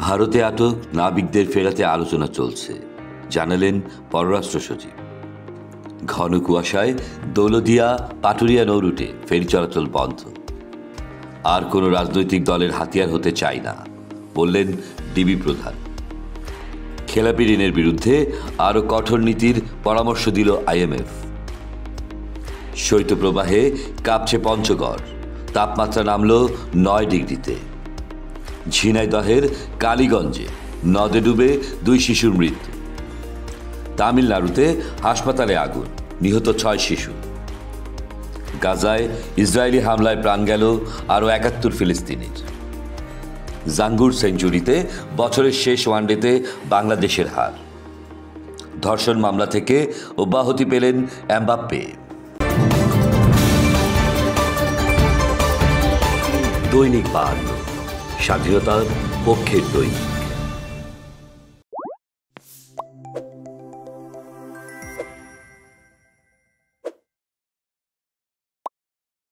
ভারতে আটক নাবিকদের ফেরাতে আলোচনা চলছে, জানালেন পররাষ্ট্র সচিব। ঘন কুয়াশায় দৌলদিয়া পাটুরিয়া নৌরুটে ফেরি চলাচল বন্ধ। আর কোনো রাজনৈতিক দলের হাতিয়ার হতে চাই না, বললেন ডিবি প্রধান। খেলাপি ঋণের বিরুদ্ধে আরও কঠোর নীতির পরামর্শ দিল IMF। শৈত্যপ্রবাহে কাঁপছে পঞ্চগড়, তাপমাত্রা নামল 9 ডিগ্রিতে। ঝিনাইদহের কালীগঞ্জে নদে ডুবে 2 শিশুর মৃত্যু। তামিলনাড়ুতে হাসপাতালে আগুন, নিহত 6 শিশু। গাজায় ইসরায়েলি হামলায় প্রাণ গেল আরও 71 ফিলিস্তিনির। জাঙ্গুর সেঞ্চুরিতে বছরের শেষ ওয়ানডেতে বাংলাদেশের হার। ধর্ষণ মামলা থেকে অব্যাহতি পেলেন এমবাপ্পে। দৈনিক 52, স্বাধীনতার পক্ষের দৈনিক।